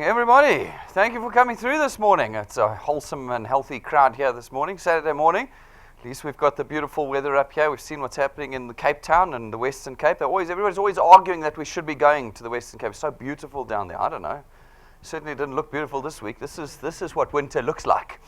Everybody, thank you for coming through this morning. It's a wholesome and healthy crowd here this morning, Saturday morning. At least we've got the beautiful weather up here. We've seen what's happening in the Cape Town and the Western Cape. Everybody's always arguing that we should be going to the Western Cape. It's so beautiful down there. I don't know. Certainly didn't look beautiful this week. This is what winter looks like,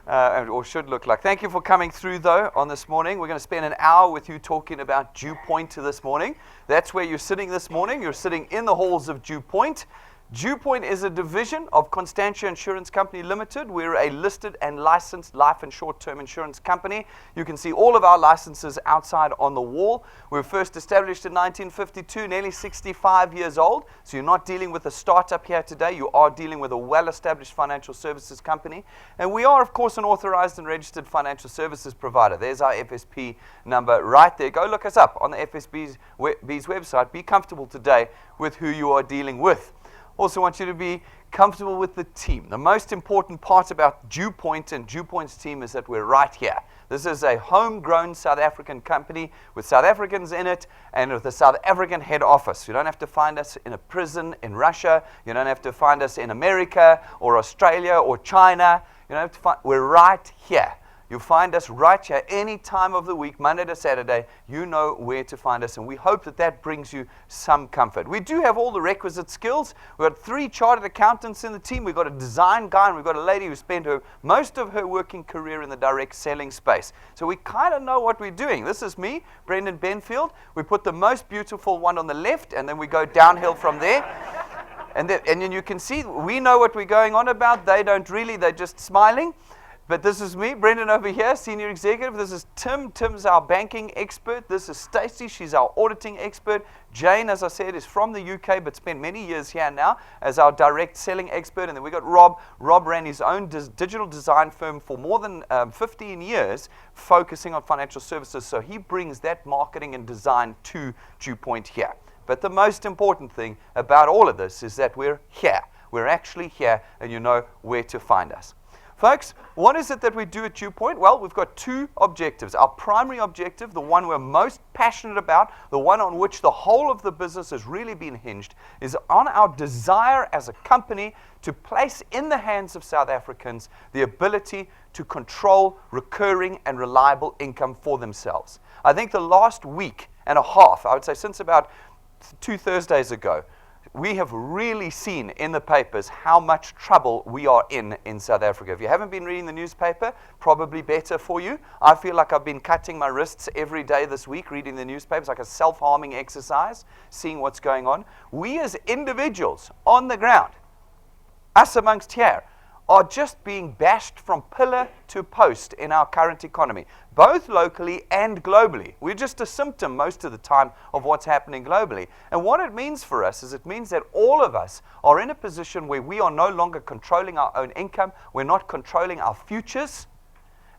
or should look like. Thank you for coming through, though, on this morning. We're going to spend an hour with you talking about DuePoint this morning. That's where you're sitting this morning. You're sitting in the halls of DuePoint. DuePoint is a division of Constantia Insurance Company Limited. We're a listed and licensed life and short-term insurance company. You can see all of our licenses outside on the wall. We were first established in 1952, nearly 65 years old. So you're not dealing with a startup here today. You are dealing with a well-established financial services company. And we are, of course, an authorized and registered financial services provider. There's our FSP number right there. Go look us up on the FSB's website. Be comfortable today with who you are dealing with. Also want you to be comfortable with the team. The most important part about DuePoint and DuePoint's team is that we're right here. This is a homegrown South African company with South Africans in it and with a South African head office. You don't have to find us in a prison in Russia. You don't have to find us in America or Australia or China. You don't have to find, we're right here. You'll find us right here any time of the week, Monday to Saturday. You know where to find us, and we hope that that brings you some comfort. We do have all the requisite skills. We've got 3 chartered accountants in the team. We've got a design guy, and we've got a lady who spent most of her working career in the direct selling space. So we kind of know what we're doing. This is me, Brendan Benfield. We put the most beautiful one on the left, and then we go downhill from there. And then you can see we know what we're going on about. They don't really. They're just smiling. But this is me, Brendan over here, senior executive. This is Tim. Tim's our banking expert. This is Stacey. She's our auditing expert. Jane, as I said, is from the UK, but spent many years here now as our direct selling expert. And then we got Rob. Rob ran his own digital design firm for more than 15 years, focusing on financial services. So he brings that marketing and design to DuePoint here. But the most important thing about all of this is that we're here. We're actually here, and you know where to find us. Folks, what is it that we do at DuePoint? Well, we've got 2 objectives. Our primary objective, the one we're most passionate about, the one on which the whole of the business has really been hinged, is on our desire as a company to place in the hands of South Africans the ability to control recurring and reliable income for themselves. I think the last week and a half, I would say since about 2 Thursdays ago, we have really seen in the papers how much trouble we are in South Africa. If you haven't been reading the newspaper, probably better for you. I feel like I've been cutting my wrists every day this week reading the newspapers, like a self-harming exercise, seeing what's going on. We as individuals on the ground, us amongst here, are just being bashed from pillar to post in our current economy, both locally and globally. We're just a symptom most of the time of what's happening globally. And what it means for us is it means that all of us are in a position where we are no longer controlling our own income, we're not controlling our futures,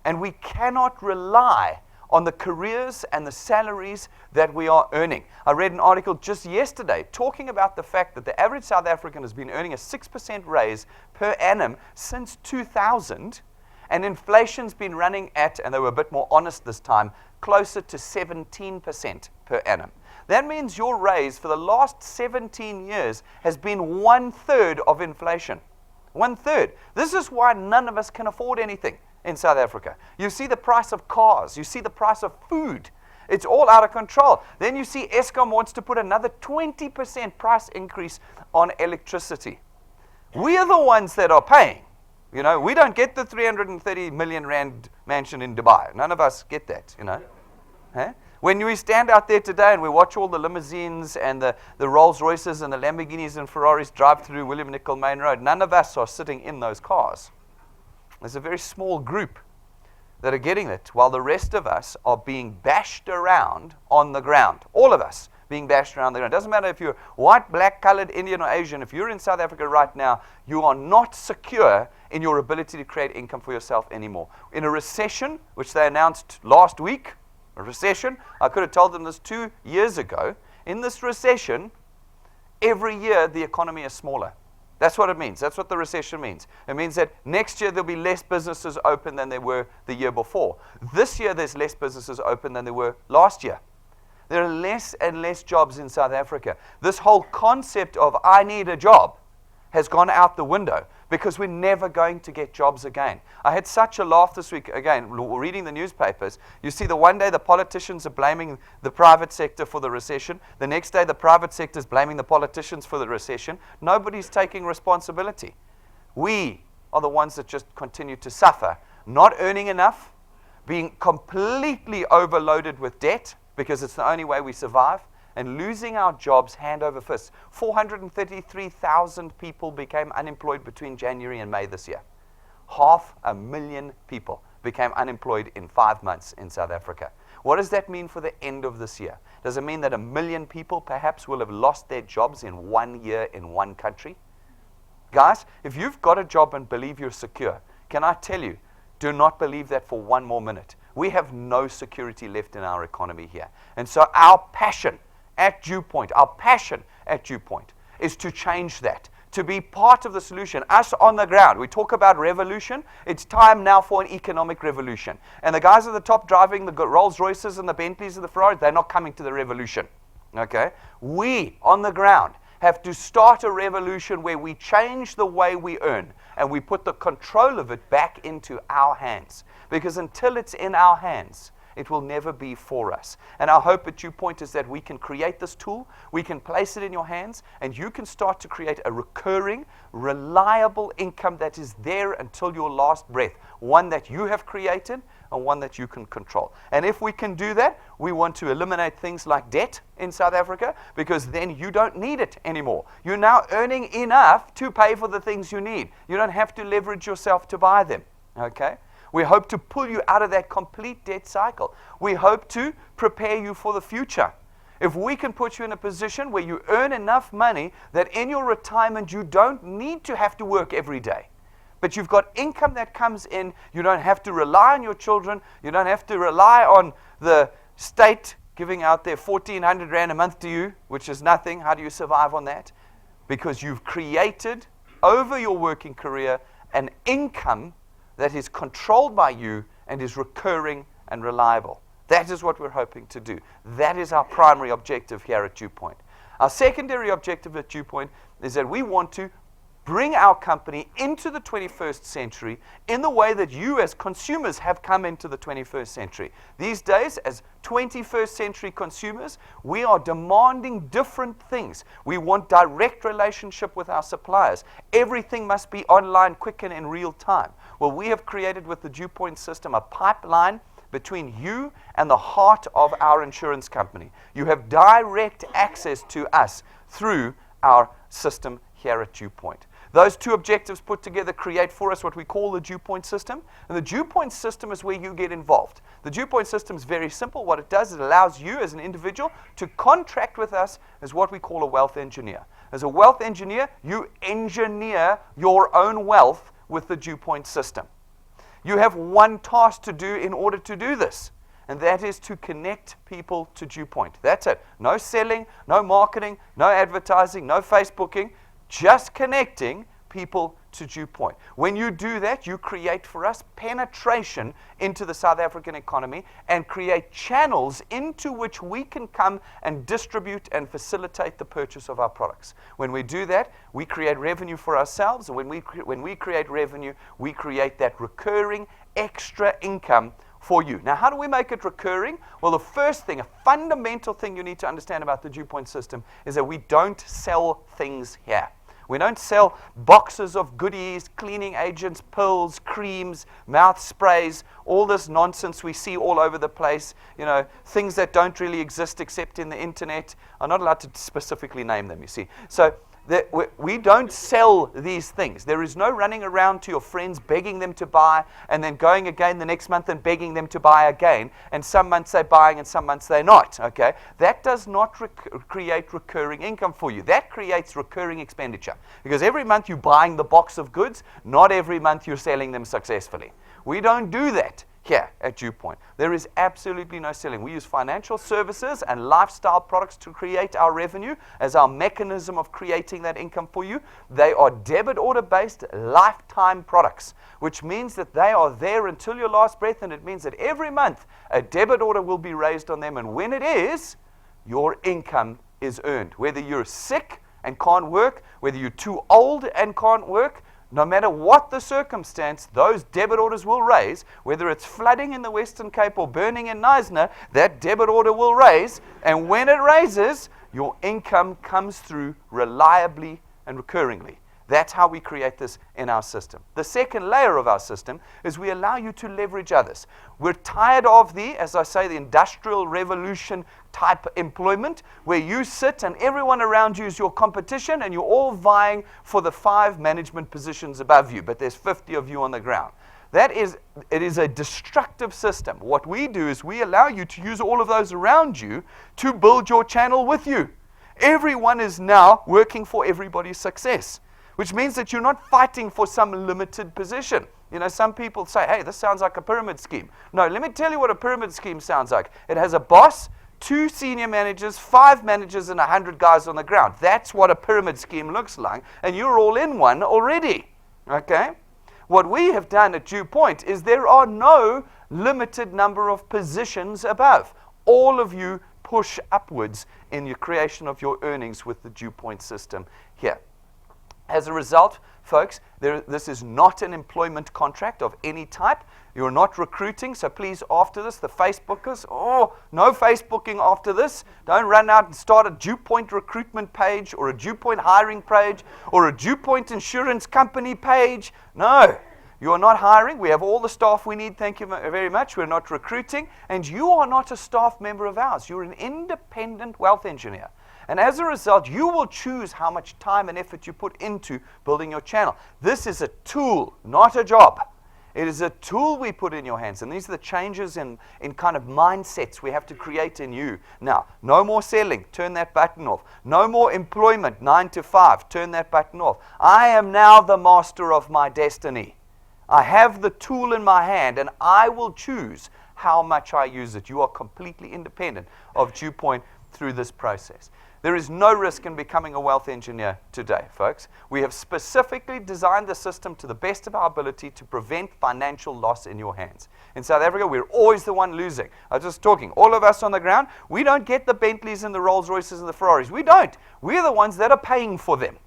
and we cannot rely on the careers and the salaries that we are earning. I read an article just yesterday talking about the fact that the average South African has been earning a 6% raise per annum since 2000, and inflation's been running at, and they were a bit more honest this time, closer to 17% per annum. That means your raise for the last 17 years has been 1/3 of inflation. 1/3. This is why none of us can afford anything in South Africa. You see the price of cars. You see the price of food. It's all out of control. Then you see Eskom wants to put another 20% price increase on electricity. We are the ones that are paying. You know, we don't get the 330 million rand mansion in Dubai. None of us get that, you know. Huh? When we stand out there today and we watch all the limousines and the Rolls Royces and the Lamborghinis and Ferraris drive through William Nicol Main Road, none of us are sitting in those cars. There's a very small group that are getting it, while the rest of us are being bashed around on the ground. All of us being bashed around the ground. It doesn't matter if you're white, black, colored, Indian, or Asian. If you're in South Africa right now, you are not secure in your ability to create income for yourself anymore. In a recession, which they announced last week, a recession, I could have told them this 2 years ago. In this recession, every year the economy is smaller. That's what it means. That's what the recession means. It means that next year there'll be less businesses open than there were the year before. This year there's less businesses open than there were last year. There are less and less jobs in South Africa. This whole concept of I need a job has gone out the window because we're never going to get jobs again. I had such a laugh this week, again, reading the newspapers. You see one day the politicians are blaming the private sector for the recession. The next day the private sector is blaming the politicians for the recession. Nobody's taking responsibility. We are the ones that just continue to suffer, not earning enough, being completely overloaded with debt because it's the only way we survive, and losing our jobs hand over fist. 433,000 people became unemployed between January and May this year. 500,000 people became unemployed in 5 months in South Africa. What does that mean for the end of this year? Does it mean that 1 million people perhaps will have lost their jobs in 1 year in one country? Guys, if you've got a job and believe you're secure, can I tell you, do not believe that for one more minute. We have no security left in our economy here. And so our passion at DuePoint is to change that, to be part of the solution, us on the ground. We talk about revolution. It's time now for an economic revolution. And the guys at the top driving the Rolls Royces and the Bentleys and the Ferraris, they're not coming to the revolution. Okay? We, on the ground, have to start a revolution where we change the way we earn and we put the control of it back into our hands. Because until it's in our hands, it will never be for us. And our hope at DuePoint is that we can create this tool, we can place it in your hands, and you can start to create a recurring, reliable income that is there until your last breath. One that you have created and one that you can control. And if we can do that, we want to eliminate things like debt in South Africa, because then you don't need it anymore. You're now earning enough to pay for the things you need. You don't have to leverage yourself to buy them. Okay? We hope to pull you out of that complete debt cycle. We hope to prepare you for the future. If we can put you in a position where you earn enough money that in your retirement you don't need to have to work every day, but you've got income that comes in, you don't have to rely on your children, you don't have to rely on the state giving out their 1,400 Rand a month to you, which is nothing. How do you survive on that? Because you've created, over your working career, an income that is controlled by you and is recurring and reliable. That is what we're hoping to do. That is our primary objective here at DuePoint. Our secondary objective at DuePoint is that we want to bring our company into the 21st century in the way that you as consumers have come into the 21st century. These days, as 21st century consumers, we are demanding different things. We want direct relationship with our suppliers. Everything must be online, quick, and in real time. Well, we have created with the DuePoint system a pipeline between you and the heart of our insurance company. You have direct access to us through our system here at DuePoint. Those two objectives put together create for us what we call the DuePoint system. And the DuePoint system is where you get involved. The DuePoint system is very simple. What it does, it allows you as an individual to contract with us as what we call a wealth engineer. As a wealth engineer, you engineer your own wealth with the DuePoint system. You have one task to do in order to do this, and that is to connect people to DuePoint. That's it. No selling, no marketing, no advertising, no Facebooking, just connecting people to DuePoint. When you do that, you create for us penetration into the South African economy and create channels into which we can come and distribute and facilitate the purchase of our products. When we do that, we create revenue for ourselves, and when we create revenue, we create that recurring extra income for you. Now, how do we make it recurring? Well, the first thing, a fundamental thing you need to understand about the DuePoint system is that we don't sell things here. We don't sell boxes of goodies, cleaning agents, pills, creams, mouth sprays, all this nonsense we see all over the place, things that don't really exist except in the internet. I'm not allowed to specifically name them, you see. So we don't sell these things. There is no running around to your friends begging them to buy and then going again the next month and begging them to buy again. And some months they're buying and some months they're not. Okay, that does not create recurring income for you. That creates recurring expenditure. Because every month you're buying the box of goods, not every month you're selling them successfully. We don't do that here at DuePoint. There is absolutely no selling. We use financial services and lifestyle products to create our revenue as our mechanism of creating that income for you. They are debit order based lifetime products, which means that they are there until your last breath, and it means that every month a debit order will be raised on them, and when it is, your income is earned. Whether you're sick and can't work, whether you're too old and can't work, no matter what the circumstance, those debit orders will raise. Whether it's flooding in the Western Cape or burning in Knysna, that debit order will raise. And when it raises, your income comes through reliably and recurringly. That's how we create this in our system. The second layer of our system is we allow you to leverage others. We're tired of as I say, the industrial revolution type employment where you sit and everyone around you is your competition and you're all vying for the 5 management positions above you, but there's 50 of you on the ground. It is a destructive system. What we do is we allow you to use all of those around you to build your channel with you. Everyone is now working for everybody's success, which means that you're not fighting for some limited position. You know, some people say, hey, this sounds like a pyramid scheme. No, let me tell you what a pyramid scheme sounds like. It has a boss, 2 senior managers, 5 managers, and 100 guys on the ground. That's what a pyramid scheme looks like, and you're all in one already, okay? What we have done at DuePoint is there are no limited number of positions above. All of you push upwards in your creation of your earnings with the DuePoint system here. As a result, folks, this is not an employment contract of any type. You're not recruiting, so please, after this, the Facebookers, no Facebooking after this. Don't run out and start a DuePoint recruitment page or a DuePoint hiring page or a DuePoint insurance company page. No, you are not hiring. We have all the staff we need, thank you very much. We're not recruiting, and you are not a staff member of ours. You're an independent wealth engineer. And as a result, you will choose how much time and effort you put into building your channel. This is a tool, not a job. It is a tool we put in your hands. And these are the changes in kind of mindsets we have to create in you. Now, no more selling. Turn that button off. No more employment, 9 to 5. Turn that button off. I am now the master of my destiny. I have the tool in my hand, and I will choose how much I use it. You are completely independent of DuePoint through this process. There is no risk in becoming a wealth engineer today, folks. We have specifically designed the system to the best of our ability to prevent financial loss in your hands. In South Africa, we're always the one losing. I was just talking, all of us on the ground, we don't get the Bentleys and the Rolls Royces and the Ferraris. We don't. We're the ones that are paying for them.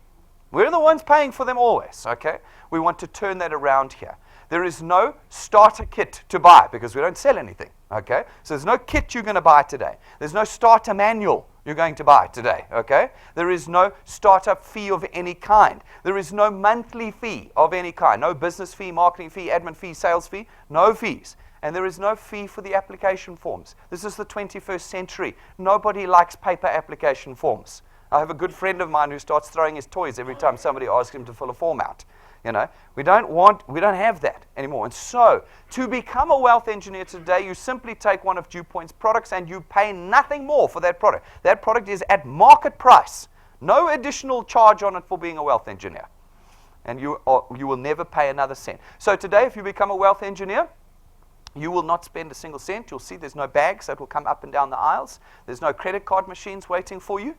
We're the ones paying for them always, okay? We want to turn that around here. There is no starter kit to buy because we don't sell anything, okay? So there's no kit you're going to buy today. There's no starter manual you're going to buy today, okay? There is no startup fee of any kind. There is no monthly fee of any kind. No business fee, marketing fee, admin fee, sales fee, no fees. And there is no fee for the application forms. This is the 21st century. Nobody likes paper application forms. I have a good friend of mine who starts throwing his toys every time somebody asks him to fill a form out. You know, we don't have that anymore. And so, to become a wealth engineer today, you simply take one of DuePoint's products and you pay nothing more for that product. That product is at market price. No additional charge on it for being a wealth engineer. And you will never pay another cent. So today, if you become a wealth engineer, you will not spend a single cent. You'll see there's no bags that will come up and down the aisles. There's no credit card machines waiting for you.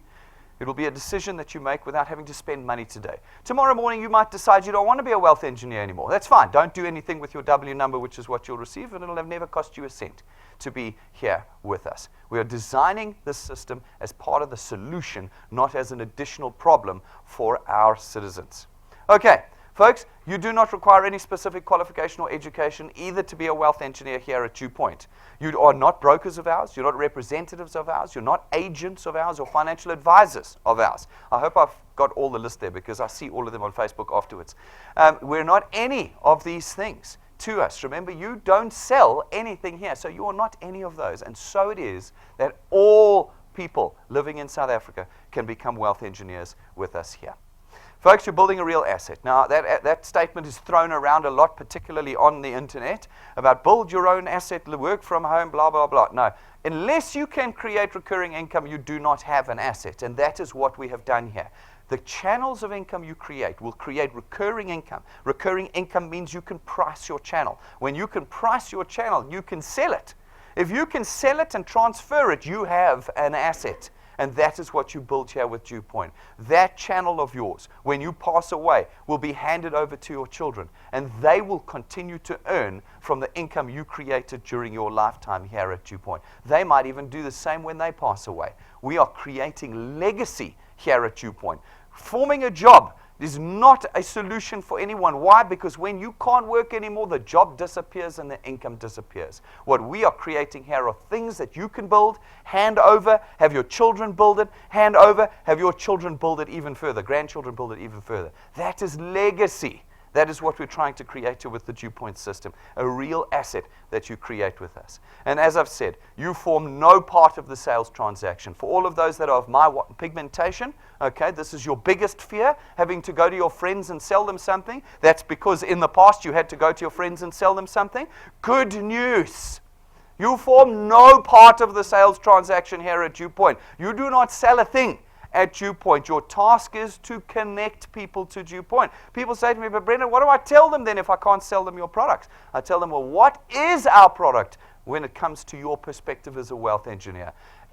It will be a decision that you make without having to spend money today. Tomorrow morning, you might decide you don't want to be a wealth engineer anymore. That's fine. Don't do anything with your W number, which is what you'll receive, and it'll have never cost you a cent to be here with us. We are designing this system as part of the solution, not as an additional problem for our citizens. Okay, folks, you do not require any specific qualification or education either to be a wealth engineer here at DuePoint. You are not brokers of ours, you're not representatives of ours, you're not agents of ours or financial advisors of ours. I hope I've got all the list there because I see all of them on Facebook afterwards. We're not any of these things to us. Remember, you don't sell anything here, so you are not any of those. And so it is that all people living in South Africa can become wealth engineers with us here. Folks, you're building a real asset. Now, that statement is thrown around a lot, particularly on the internet, about build your own asset, work from home, blah, blah, blah. No, unless you can create recurring income, you do not have an asset, and that is what we have done here. The channels of income you create will create recurring income. Recurring income means you can price your channel. When you can price your channel, you can sell it. If you can sell it and transfer it, you have an asset. And that is what you built here with DuePoint. That channel of yours, when you pass away, will be handed over to your children. And they will continue to earn from the income you created during your lifetime here at DuePoint. They might even do the same when they pass away. We are creating legacy here at DuePoint. Forming a job is not a solution for anyone. Why? Because when you can't work anymore, the job disappears and the income disappears. What we are creating here are things that you can build, hand over, have your children build it, hand over, have your children build it even further, grandchildren build it even further. That is legacy. That is what we're trying to create here with the DuePoint system, a real asset that you create with us. And as I've said, you form no part of the sales transaction. For all of those that are of my pigmentation, okay, this is your biggest fear, having to go to your friends and sell them something. That's because in the past you had to go to your friends and sell them something. Good news. You form no part of the sales transaction here at DuePoint. You do not sell a thing at DuePoint. Your task is to connect people to DuePoint. People say to me, but Brendan, what do I tell them then if I can't sell them your products? I tell them, well, what is our product when it comes to your perspective as a wealth engineer?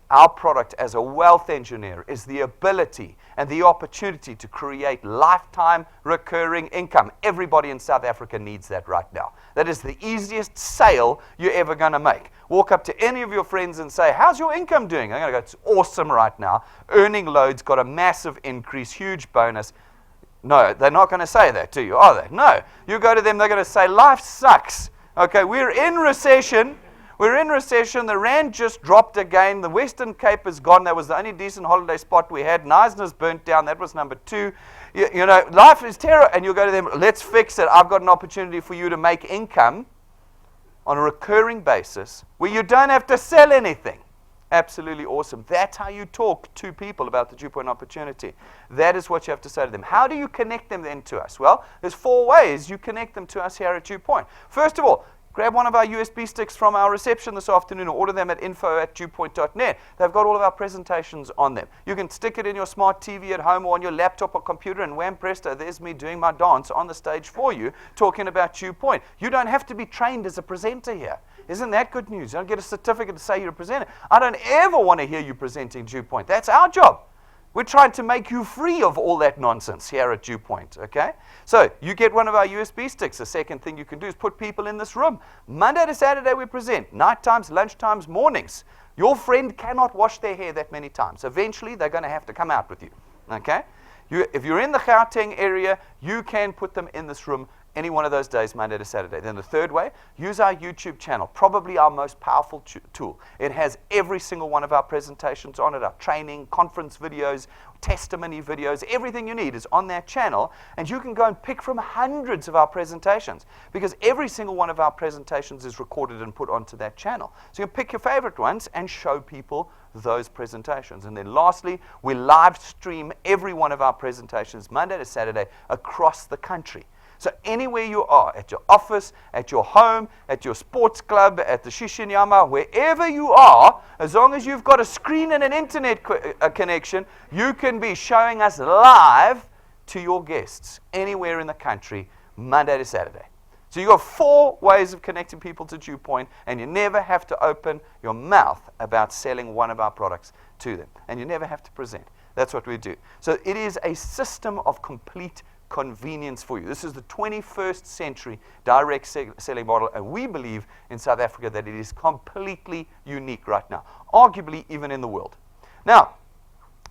Our product as a wealth engineer is the ability and the opportunity to create lifetime recurring income. Everybody in South Africa needs that right now. That is the easiest sale you're ever going to make. Walk up to any of your friends and say, how's your income doing? I'm going to go, it's awesome right now. Earning loads, got a massive increase, huge bonus. No, they're not going to say that to you, are they? No. You go to them, they're going to say, life sucks. Okay, we're in recession. We're in recession. The rand just dropped again. The Western Cape is gone. That was the only decent holiday spot we had. Knysna's burnt down. That was number 2. You know, life is terrible. And you go to them, let's fix it. I've got an opportunity for you to make income on a recurring basis where you don't have to sell anything. Absolutely awesome. That's how you talk to people about the DuePoint opportunity. That is what you have to say to them. How do you connect them then to us? Well, there's 4 ways you connect them to us here at DuePoint. First of all, grab one of our USB sticks from our reception this afternoon or order them at info@duepoint.net. They've got all of our presentations on them. You can stick it in your smart TV at home or on your laptop or computer, and wham presto, there's me doing my dance on the stage for you, talking about DuePoint. You don't have to be trained as a presenter here. Isn't that good news? You don't get a certificate to say you're a presenter. I don't ever want to hear you presenting DuePoint. That's our job. We're trying to make you free of all that nonsense here at DuePoint, okay? So you get one of our USB sticks. The second thing you can do is put people in this room. Monday to Saturday we present. Night times, lunch times, mornings. Your friend cannot wash their hair that many times. Eventually they're going to have to come out with you, okay? If you're in the Gauteng area, you can put them in this room any one of those days, Monday to Saturday. Then the third way, use our YouTube channel, probably our most powerful tool. It has every single one of our presentations on it, our training, conference videos, testimony videos, everything you need is on that channel, and you can go and pick from hundreds of our presentations because every single one of our presentations is recorded and put onto that channel. So you can pick your favorite ones and show people those presentations. And then lastly, we live stream every one of our presentations Monday to Saturday across the country. So anywhere you are, at your office, at your home, at your sports club, at the Shishinyama, wherever you are, as long as you've got a screen and an internet connection, you can be showing us live to your guests anywhere in the country, Monday to Saturday. So you've got 4 ways of connecting people to DuePoint, and you never have to open your mouth about selling one of our products to them. And you never have to present. That's what we do. So it is a system of complete convenience for you. This is the 21st century direct selling model, and we believe in South Africa that it is completely unique right now, arguably even in the world. Now,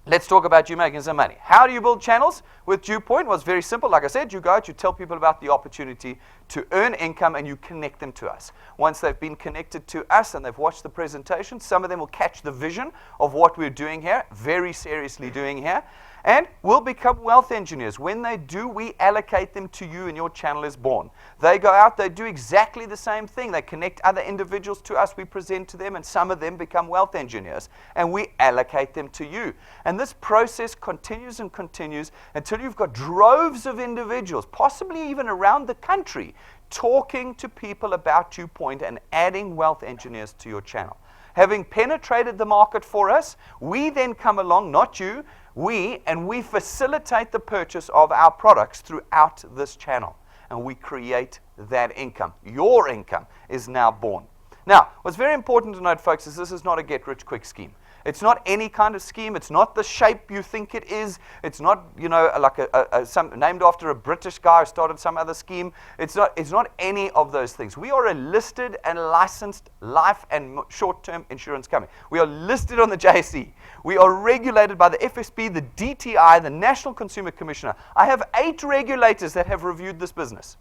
let's talk about you making some money. How do you build channels with DuePoint? Well, it's very simple. Like I said, you go out, you tell people about the opportunity to earn income, and you connect them to us. Once they've been connected to us and they've watched the presentation, some of them will catch the vision of what we're doing here, very seriously doing here, and will become wealth engineers. When they do, we allocate them to you and your channel is born. They go out, they do exactly the same thing. They connect other individuals to us, we present to them, and some of them become wealth engineers, and we allocate them to you. And this process continues and continues until you've got droves of individuals, possibly even around the country, talking to people about DuePoint and adding wealth engineers to your channel. Having penetrated the market for us, we then come along, not you, we facilitate the purchase of our products throughout this channel. And we create that income. Your income is now born. Now, what's very important to note, folks, is this is not a get-rich-quick scheme. It's not any kind of scheme. It's not the shape you think it is. It's not, like some named after a British guy who started some other scheme. It's not any of those things. We are a listed and licensed life and short-term insurance company. We are listed on the JSE. We are regulated by the FSB, the DTI, the National Consumer Commissioner. I have 8 regulators that have reviewed this business.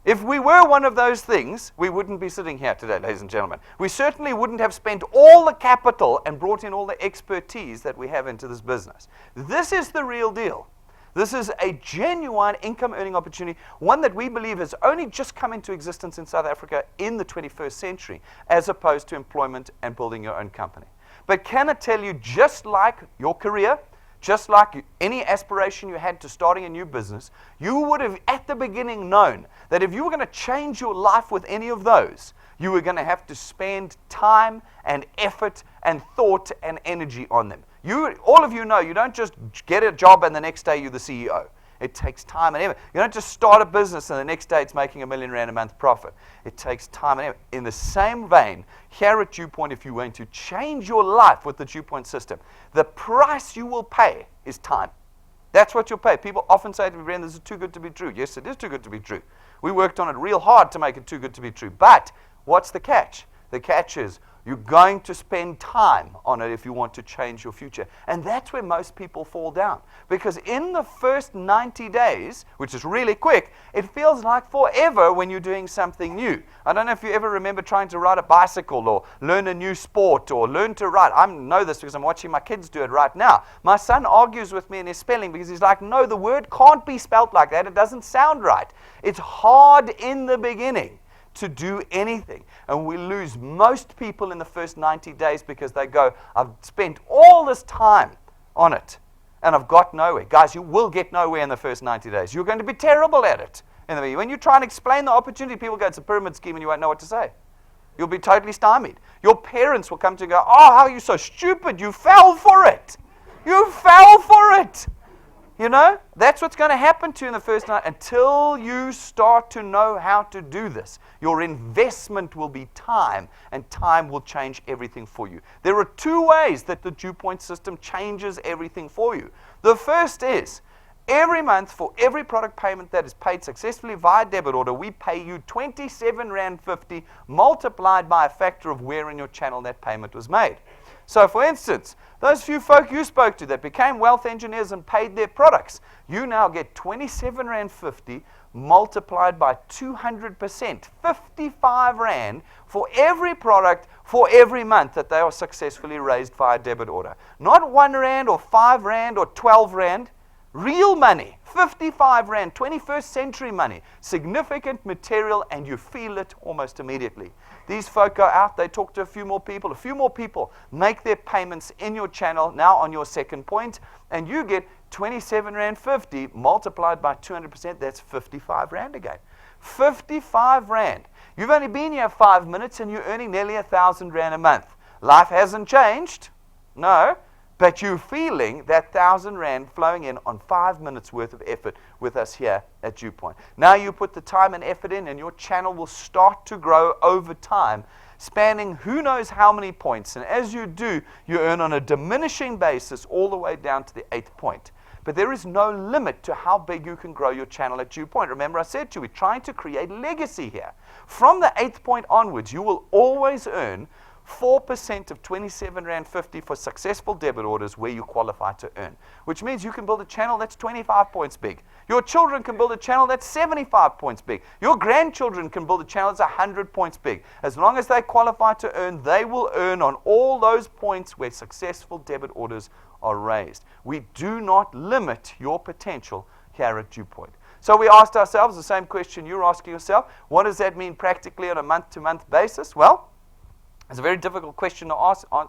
If we were one of those things, we wouldn't be sitting here today, ladies and gentlemen. We certainly wouldn't have spent all the capital and brought in all the expertise that we have into this business. This is the real deal. This is a genuine income earning opportunity, one that we believe has only just come into existence in South Africa in the 21st century, as opposed to employment and building your own company. But can I tell you, just like your career, just like any aspiration you had to starting a new business, you would have at the beginning known that if you were going to change your life with any of those, you were going to have to spend time and effort and thought and energy on them. All of you know, you don't just get a job and the next day you're the CEO. It takes time and effort. You don't just start a business and the next day it's making R1 million a month profit. It takes time and effort. In the same vein, here at DuePoint, if you're going to change your life with the DuePoint system, the price you will pay is time. That's what you'll pay. People often say to me, Brendan, this is too good to be true. Yes, it is too good to be true. We worked on it real hard to make it too good to be true. But what's the catch? The catch is you're going to spend time on it if you want to change your future. And that's where most people fall down. Because in the first 90 days, which is really quick, it feels like forever when you're doing something new. I don't know if you ever remember trying to ride a bicycle or learn a new sport or learn to write. I know this because I'm watching my kids do it right now. My son argues with me in his spelling because he's like, no, the word can't be spelled like that. It doesn't sound right. It's hard in the beginning to do anything. And we lose most people in the first 90 days because they go, I've spent all this time on it and I've got nowhere. Guys, you will get nowhere in the first 90 days. You're going to be terrible at it. When you try and explain the opportunity, people go, it's a pyramid scheme, and you won't know what to say. You'll be totally stymied. Your parents will come to you and go, oh, how are you so stupid? You fell for it. You fell for it. That's what's going to happen to you in the first night until you start to know how to do this. Your investment will be time, and time will change everything for you. There are 2 ways that the DuePoint system changes everything for you. The first is, every month for every product payment that is paid successfully via debit order, we pay you R27.50 multiplied by a factor of where in your channel that payment was made. So, for instance, those few folk you spoke to that became wealth engineers and paid their products, you now get R27.50 multiplied by 200%, 55 Rand for every product for every month that they are successfully raised via debit order. Not 1 Rand or 5 Rand or 12 Rand. Real money, 55 Rand, 21st century money, significant material, and you feel it almost immediately. These folk go out, they talk to a few more people make their payments in your channel, now on your second point, and you get R27.50 multiplied by 200%, that's 55 Rand again. 55 Rand. You've only been here 5 minutes and you're earning nearly 1,000 Rand a month. Life hasn't changed, no. But you're feeling that 1,000 Rand flowing in on 5 minutes worth of effort with us here at DuePoint. Now you put the time and effort in, and your channel will start to grow over time, spanning who knows how many points. And as you do, you earn on a diminishing basis all the way down to the 8th point. But there is no limit to how big you can grow your channel at DuePoint. Remember, I said to you, we're trying to create legacy here. From the 8th point onwards, you will always earn 4% of R27.50 for successful debit orders where you qualify to earn, which means you can build a channel that's 25 points big. Your children can build a channel that's 75 points big. Your grandchildren can build a channel that's 100 points big. As long as they qualify to earn, they will earn on all those points where successful debit orders are raised. We do not limit your potential here at DuePoint. So we asked ourselves the same question you're asking yourself. What does that mean practically on a month-to-month basis? Well, it's a very difficult question to answer. I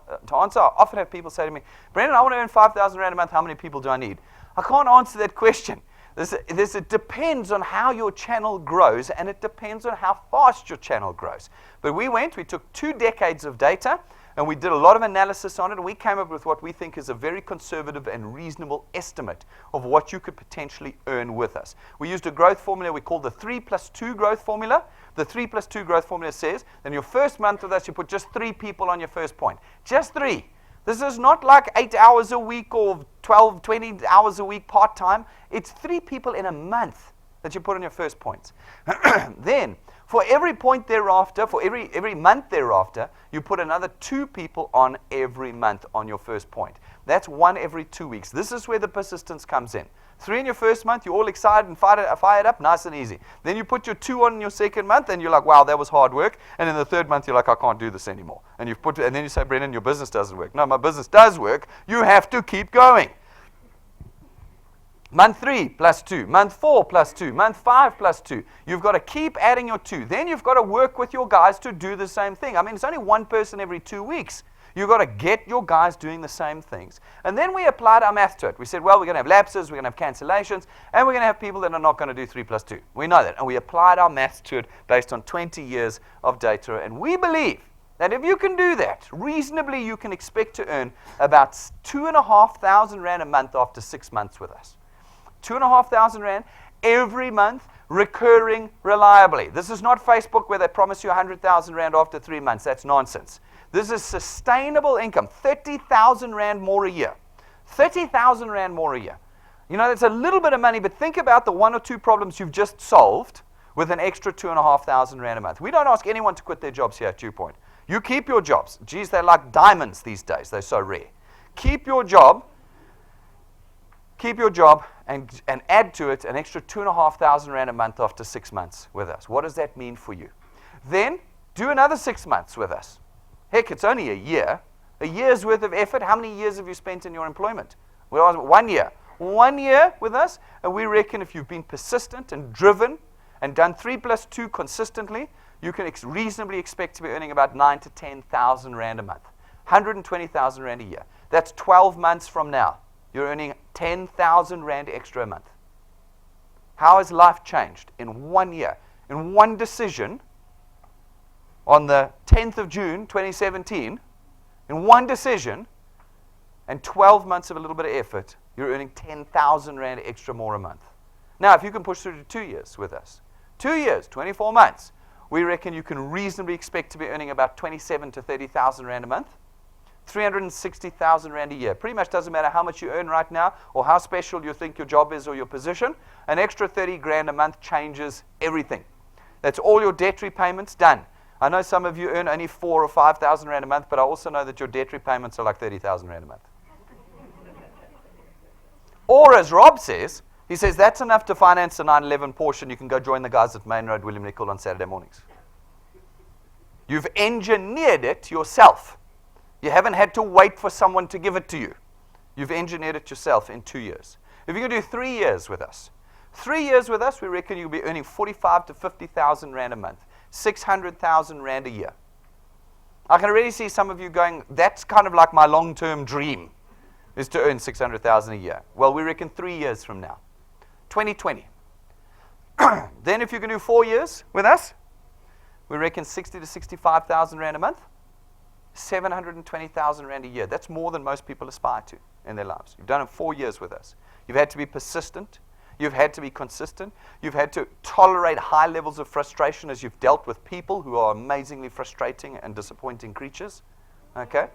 often have people say to me, Brendan, I want to earn 5,000 Rand a month. How many people do I need? I can't answer that question. It depends on how your channel grows, and it depends on how fast your channel grows. But we took 2 decades of data, and we did a lot of analysis on it, and we came up with what we think is a very conservative and reasonable estimate of what you could potentially earn with us. We used a growth formula we call the 3+2 growth formula. The 3+2 growth formula says that in your first month with us, you put just 3 people on your first point. Just 3. This is not like 8 hours a week or 12, 20 hours a week part-time. It's 3 people in a month that you put on your first points. Then, for every point thereafter, for every month thereafter, you put another 2 people on every month on your first point. That's 1 every 2 weeks. This is where the persistence comes in. 3 in your first month, you're all excited and fired up, nice and easy. Then you put your 2 on in your second month, and you're like, wow, that was hard work. And in the third month, you're like, I can't do this anymore. And then you say, Brendan, your business doesn't work. No, my business does work. You have to keep going. Month 3 plus 2, month 4 plus 2, month 5 plus 2. You've got to keep adding your 2. Then you've got to work with your guys to do the same thing. I mean, it's only 1 person every 2 weeks. You've got to get your guys doing the same things. And then we applied our math to it. We said, well, we're going to have lapses, we're going to have cancellations, and we're going to have people that are not going to do 3 plus 2. We know that. And we applied our math to it based on 20 years of data. And we believe that if you can do that, reasonably you can expect to earn about 2,500 Rand a month after 6 months with us. 2,500 Rand every month, recurring reliably. This is not Facebook where they promise you 100,000 Rand after 3 months. That's nonsense. This is sustainable income, 30,000 Rand more a year. 30,000 Rand more a year. You know, that's a little bit of money, but think about the 1 or 2 problems you've just solved with an extra 2,500 Rand a month. We don't ask anyone to quit their jobs here at DuePoint. You keep your jobs. Geez, they're like diamonds these days. They're so rare. Keep your job and add to it an extra 2,500 Rand a month after 6 months with us. What does that mean for you? Then do another 6 months with us. Heck, it's only a year. A year's worth of effort. How many years have you spent in your employment? Well, 1 year. 1 year with us, and we reckon if you've been persistent and driven and done 3 plus 2 consistently, you can reasonably expect to be earning about 9,000 to 10,000 Rand a month. 120,000 Rand a year. That's 12 months from now. You're earning 10,000 Rand extra a month. How has life changed in 1 year? In one decision, on the 10th of June, 2017, in one decision, and 12 months of a little bit of effort, you're earning 10,000 Rand extra more a month. Now, if you can push through to 2 years with us, 2 years, 24 months, we reckon you can reasonably expect to be earning about 27,000 to 30,000 Rand a month. 360,000 Rand a year. Pretty much doesn't matter how much you earn right now or how special you think your job is or your position. An extra 30 grand a month changes everything. That's all your debt repayments done. I know some of you earn only 4,000 or 5,000 Rand a month, but I also know that your debt repayments are like 30,000 Rand a month. Or as Rob says, he says that's enough to finance the 9/11 Porsche and you can go join the guys at Main Road, William Nicol on Saturday mornings. You've engineered it yourself. You haven't had to wait for someone to give it to you. You've engineered it yourself in 2 years. If you can do 3 years with us, 3 years with us, we reckon you'll be earning 45,000 to 50,000 Rand a month, 600,000 Rand a year. I can already see some of you going, that's kind of like my long-term dream, is to earn 600,000 a year. Well, we reckon 3 years from now, 2020. Then if you can do 4 years with us, we reckon 60,000 to 65,000 Rand a month, 720,000 Rand a year. That's more than most people aspire to in their lives. You've done it 4 years with us. You've had to be persistent. You've had to be consistent. You've had to tolerate high levels of frustration as you've dealt with people who are amazingly frustrating and disappointing creatures. Okay?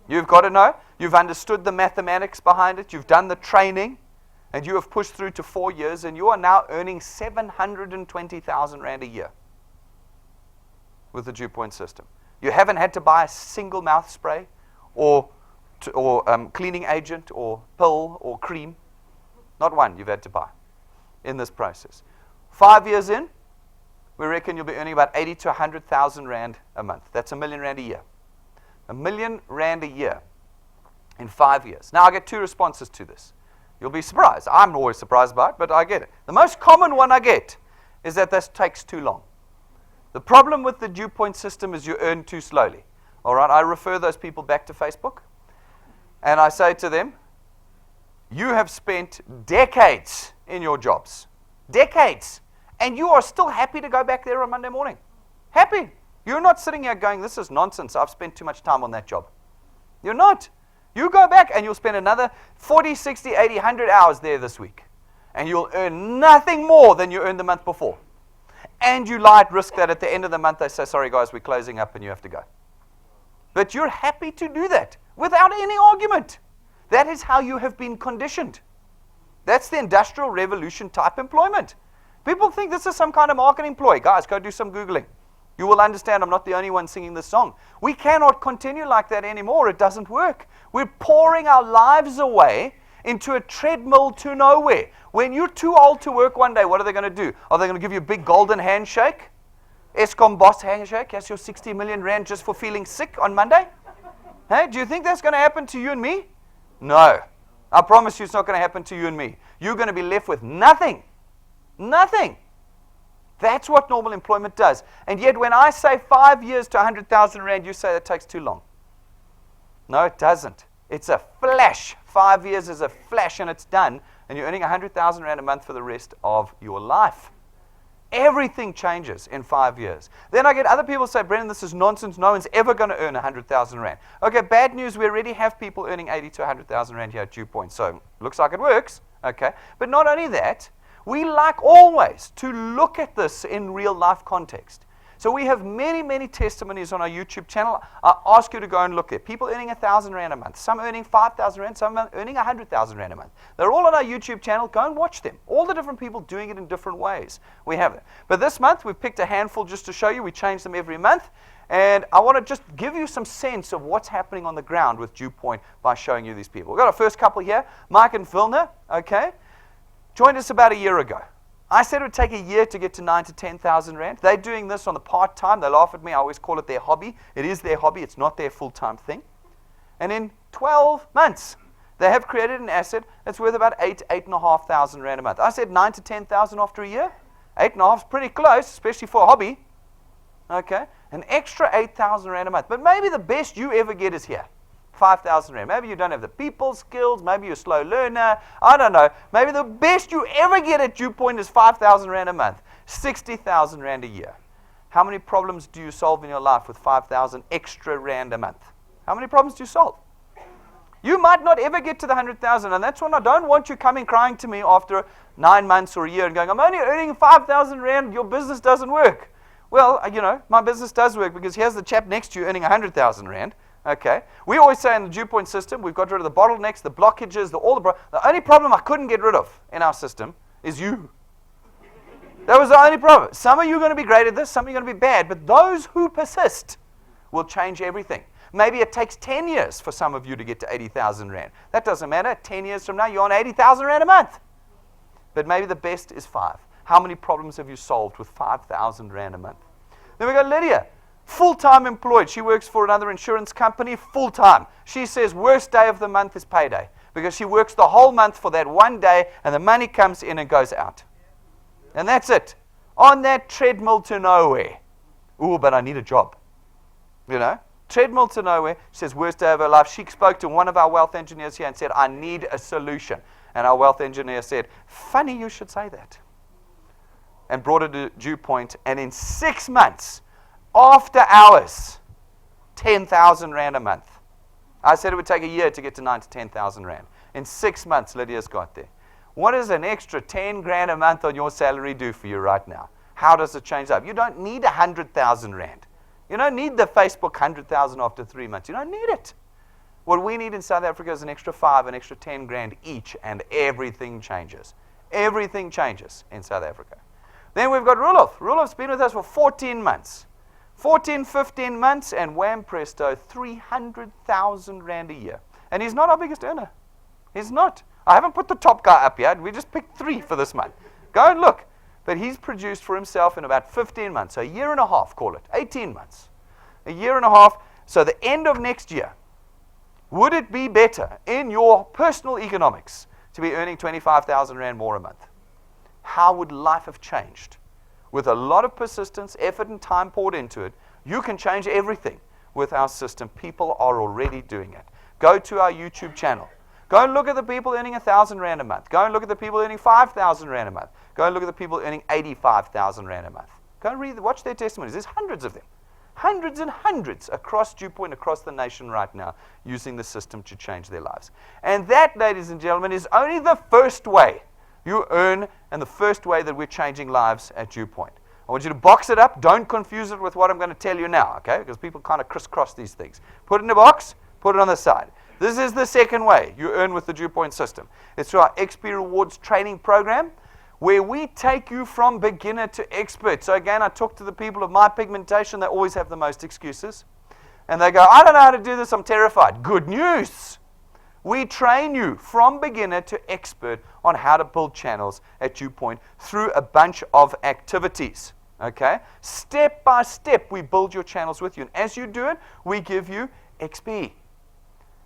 You've got to know. You've understood the mathematics behind it. You've done the training. And you have pushed through to 4 years. And you are now earning 720,000 Rand a year with the DuePoint system. You haven't had to buy a single mouth spray or cleaning agent or pill or cream. Not one you've had to buy in this process. 5 years in, we reckon you'll be earning about 80,000 to 100,000 Rand a month. That's R1 million a year. R1 million a year in 5 years. Now, I get two responses to this. You'll be surprised. I'm always surprised by it, but I get it. The most common one I get is that this takes too long. The problem with the DuePoint system is you earn too slowly. All right, I refer those people back to Facebook, and I say to them, you have spent decades in your jobs. Decades. And you are still happy to go back there on Monday morning. Happy. You're not sitting here going, this is nonsense. I've spent too much time on that job. You're not. You go back and you'll spend another 40, 60, 80, 100 hours there this week. And you'll earn nothing more than you earned the month before. And you lie at risk that at the end of the month they say, sorry guys, we're closing up and you have to go. But you're happy to do that without any argument. That is how you have been conditioned. That's the Industrial Revolution type employment. People think this is some kind of marketing ploy. Guys, go do some Googling. You will understand I'm not the only one singing this song. We cannot continue like that anymore. It doesn't work. We're pouring our lives away into a treadmill to nowhere. When you're too old to work one day, what are they going to do? Are they going to give you a big golden handshake? Eskom boss handshake? Here's your 60 million rand just for feeling sick on Monday? Hey, do you think that's going to happen to you and me? No. I promise you it's not going to happen to you and me. You're going to be left with nothing. Nothing. That's what normal employment does. And yet when I say 5 years to 100,000 rand, you say that takes too long. No, it doesn't. It's a flash. 5 years is a flash and it's done. And you're earning 100,000 rand a month for the rest of your life. Everything changes in 5 years. Then I get other people say, Brendan, this is nonsense. No one's ever going to earn 100,000 rand. Okay, bad news. We already have people earning 80 to 100,000 rand here at DuePoint. So looks like it works. Okay. But not only that, we like always to look at this in real life context. So we have many, many testimonies on our YouTube channel. I ask you to go and look there. People earning 1,000 rand a month, some earning 5,000 rand, some earning 100,000 rand a month. They're all on our YouTube channel. Go and watch them. All the different people doing it in different ways. We have it. But this month we've picked a handful just to show you. We change them every month. And I want to just give you some sense of what's happening on the ground with DuePoint by showing you these people. We've got our first couple here, Mike and Vilna, okay? Joined us about a year ago. I said it would take a year to get to 9,000 to 10,000 rand. They're doing this on the part-time. They laugh at me. I always call it their hobby. It is their hobby. It's not their full-time thing. And in 12 months, they have created an asset that's worth about 8,500 rand a month. I said 9,000 to 10,000 after a year. 8.5 is pretty close, especially for a hobby. Okay, an extra 8,000 rand a month. But maybe the best you ever get is here. 5,000 rand. Maybe you don't have the people skills. Maybe you're a slow learner. I don't know. Maybe the best you ever get at DuePoint is 5,000 rand a month. 60,000 rand a year. How many problems do you solve in your life with 5,000 extra rand a month? How many problems do you solve? You might not ever get to the 100,000, and that's when I don't want you coming crying to me after 9 months or a year and going, I'm only earning 5,000 rand, your business doesn't work. Well, you know, my business does work because here's the chap next to you earning 100,000 rand. Okay, we always say in the DuePoint system, we've got rid of the bottlenecks, the blockages, the only problem I couldn't get rid of in our system is you. That was the only problem. Some of you are going to be great at this, some of you are going to be bad, but those who persist will change everything. Maybe it takes 10 years for some of you to get to 80,000 rand. That doesn't matter. 10 years from now, you're on 80,000 rand a month. But maybe the best is 5. How many problems have you solved with 5,000 rand a month? Then we got Lydia. Full-time employed. She works for another insurance company full-time. She says worst day of the month is payday because she works the whole month for that one day and the money comes in and goes out. And that's it. On that treadmill to nowhere. Ooh, but I need a job. You know? Treadmill to nowhere. She says worst day of her life. She spoke to one of our wealth engineers here and said, I need a solution. And our wealth engineer said, funny you should say that. And brought her to DuePoint. And in 6 months, after hours, 10,000 rand a month. I said it would take a year to get to 9,000 to 10,000 rand. In 6 months, Lydia's got there. What does an extra 10 grand a month on your salary do for you right now? How does it change up? You don't need 100,000 rand. You don't need the Facebook 100,000 after 3 months. You don't need it. What we need in South Africa is an extra 5, an extra 10 grand each, and everything changes. Everything changes in South Africa. Then we've got Roelof. Roelof's been with us for 14 months. 14, 15 months, and wham presto, 300,000 rand a year. And he's not our biggest earner. He's not. I haven't put the top guy up yet. We just picked 3 for this month. Go and look. But he's produced for himself in about 15 months, a year and a half, call it, 18 months. A year and a half. So the end of next year, would it be better in your personal economics to be earning 25,000 rand more a month? How would life have changed? With a lot of persistence, effort, and time poured into it, you can change everything with our system. People are already doing it. Go to our YouTube channel. Go and look at the people earning 1,000 rand a month. Go and look at the people earning 5,000 rand a month. Go and look at the people earning 85,000 rand a month. Go and watch their testimonies. There's hundreds of them. Hundreds and hundreds across DuePoint, across the nation right now, using the system to change their lives. And that, ladies and gentlemen, is only the first way you earn and the first way that we're changing lives at DuePoint. I want you to box it up. Don't confuse it with what I'm going to tell you now, okay? Because people kind of crisscross these things. Put it in a box, put it on the side. This is the second way you earn with the DuePoint system. It's through our XP Rewards training program, where we take you from beginner to expert. So again, I talk to the people of my pigmentation. They always have the most excuses. And they go, I don't know how to do this. I'm terrified. Good news. We train you from beginner to expert on how to build channels at DuePoint through a bunch of activities. Okay? Step by step, we build your channels with you. And as you do it, we give you XP.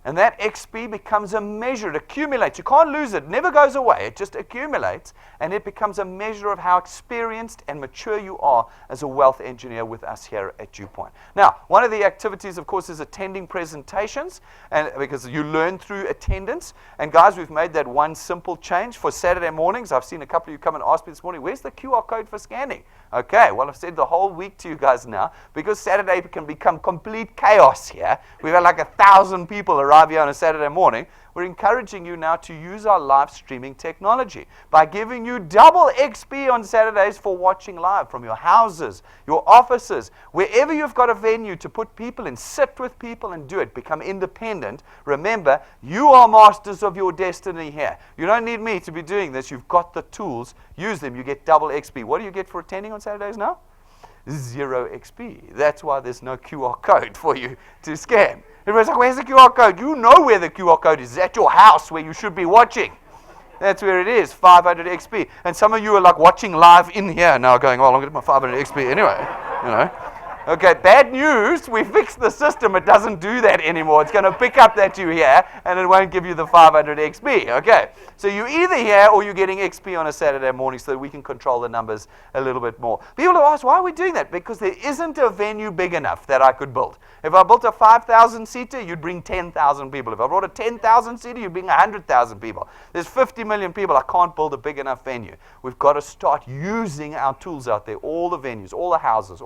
And that XP becomes a measure. It accumulates. You can't lose it. It never goes away. It just accumulates. And it becomes a measure of how experienced and mature you are as a wealth engineer with us here at DuePoint. Now, one of the activities, of course, is attending presentations, and because you learn through attendance. And guys, we've made that one simple change for Saturday mornings. I've seen a couple of you come and ask me this morning, where's the QR code for scanning? Okay, well, I've said the whole week to you guys now, because Saturday can become complete chaos here. We've had like 1,000 people arrive here on a Saturday morning. We're encouraging you now to use our live streaming technology by giving you double XP on Saturdays for watching live from your houses, your offices, wherever you've got a venue to put people in. Sit with people and do it. Become independent. Remember, you are masters of your destiny here. You don't need me to be doing this. You've got the tools. Use them. You get double XP. What do you get for attending on Saturdays now? 0 XP. That's why there's no QR code for you to scan. Everybody's like, where's the QR code? You know where the QR code is. It's at your house where you should be watching. That's where it is, 500 XP. And some of you are like watching live in here now going, well, I'm going to get my 500 XP anyway. You know. Okay, bad news, we fixed the system. It doesn't do that anymore. It's going to pick up that you're here, and it won't give you the 500 XP. Okay, so you're either here or you're getting XP on a Saturday morning so that we can control the numbers a little bit more. People have asked, why are we doing that? Because there isn't a venue big enough that I could build. If I built a 5,000-seater, you'd bring 10,000 people. If I brought a 10,000-seater, you'd bring 100,000 people. There's 50 million people. I can't build a big enough venue. We've got to start using our tools out there, all the venues, all the houses,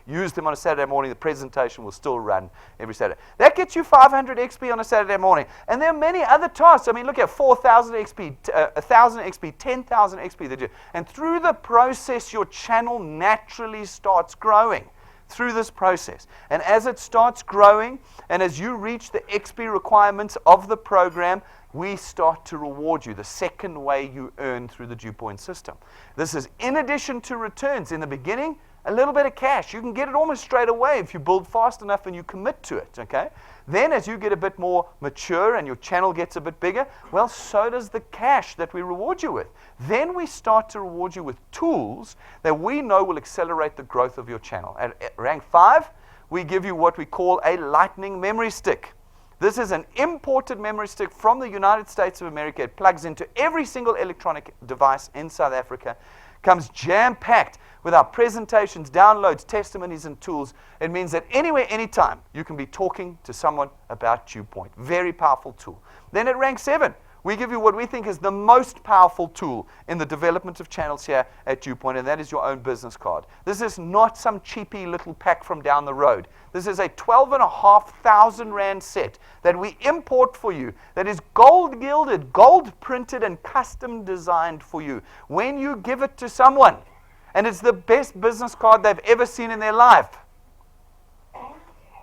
use them on a Saturday morning. The presentation will still run every Saturday. That gets you 500 XP on a Saturday morning. And there are many other tasks. I mean, look at 4,000 XP, 1,000 XP, 10,000 XP. That you, and through the process, your channel naturally starts growing. Through this process. And as it starts growing, and as you reach the XP requirements of the program, we start to reward you. The second way you earn through the DuePoint system. This is in addition to returns. In the beginning, a little bit of cash. You can get it almost straight away if you build fast enough and you commit to it, okay? Then as you get a bit more mature and your channel gets a bit bigger, well, so does the cash that we reward you with. Then we start to reward you with tools that we know will accelerate the growth of your channel. At rank 5, we give you what we call a lightning memory stick. This is an imported memory stick from the United States of America. It plugs into every single electronic device in South Africa. Comes jam-packed with our presentations, downloads, testimonies, and tools. It means that anywhere, anytime, you can be talking to someone about DuePoint. Very powerful tool. Then at rank 7, we give you what we think is the most powerful tool in the development of channels here at DuePoint, and that is your own business card. This is not some cheapy little pack from down the road. This is a 12,500 Rand set that we import for you that is gold gilded, gold printed, and custom designed for you. When you give it to someone, and it's the best business card they've ever seen in their life,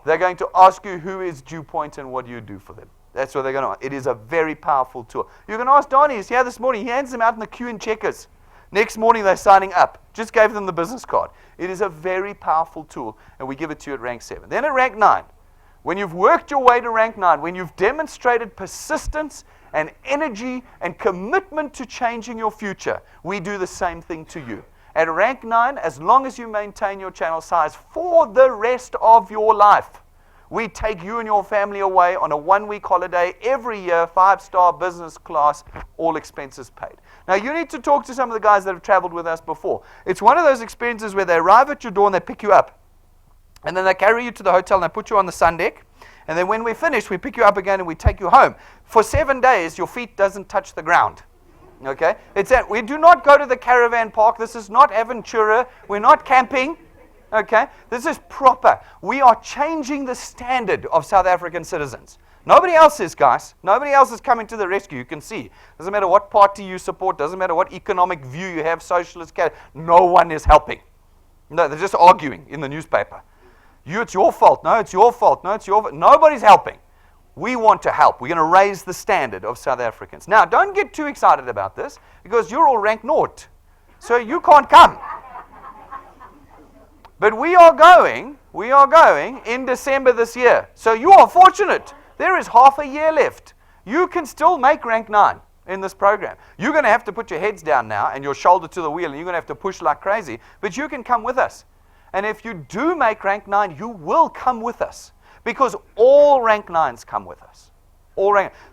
they're going to ask you who is DuePoint and what do you do for them. That's what they're going to ask. It is a very powerful tool. You can ask Donnie. He's here this morning. He hands them out in the queue in Checkers. Next morning, they're signing up. Just gave them the business card. It is a very powerful tool, and we give it to you at rank 7. Then at rank 9, when you've worked your way to rank 9, when you've demonstrated persistence and energy and commitment to changing your future, we do the same thing to you. At rank 9, as long as you maintain your channel size for the rest of your life, we take you and your family away on a 1-week holiday every year, 5-star business class, all expenses paid. Now, you need to talk to some of the guys that have traveled with us before. It's one of those experiences where they arrive at your door and they pick you up. And then they carry you to the hotel and they put you on the sun deck. And then when we finish, we pick you up again and we take you home. For 7 days, your feet doesn't touch the ground. Okay? It's that we do not go to the caravan park. This is not Aventura. We're not camping. Okay? This is proper. We are changing the standard of South African citizens. Nobody else is, guys. Nobody else is coming to the rescue. You can see. Doesn't matter what party you support. Doesn't matter what economic view you have, socialist, no one is helping. No, they're just arguing in the newspaper. It's your fault. No, it's your fault. No, it's your fault. Nobody's helping. We want to help. We're going to raise the standard of South Africans. Now, don't get too excited about this because you're all ranked naught. So you can't come. But we are going in December this year. So you are fortunate. There is half a year left. You can still make rank 9 in this program. You're going to have to put your heads down now and your shoulder to the wheel, and you're going to have to push like crazy. But you can come with us. And if you do make rank 9, you will come with us. Because all rank 9s come with us.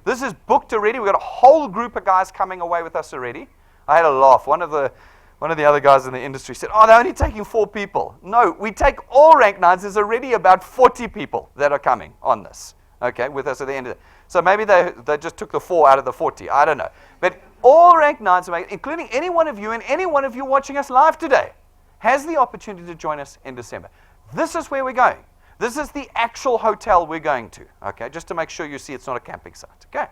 This is booked already. We've got a whole group of guys coming away with us already. I had a laugh. One of the other guys in the industry said, they're only taking 4 people. No, we take all rank 9s. There's already about 40 people that are coming on this, okay, with us at the end of it. So maybe they just took the 4 out of the 40. I don't know. But all rank 9s, including any one of you and any one of you watching us live today, has the opportunity to join us in December. This is where we're going. This is the actual hotel we're going to, okay, just to make sure you see it's not a camping site, okay?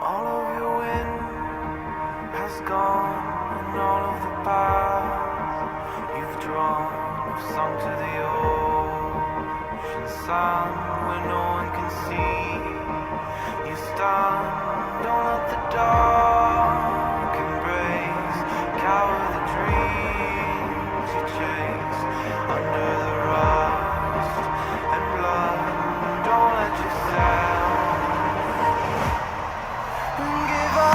All of your wind has gone, and all of the paths you've drawn have sunk to the ocean sun where no one can see. You stand, don't let the dark embrace, cower the dreams you chase under the rust and blood. Don't let yourself give up.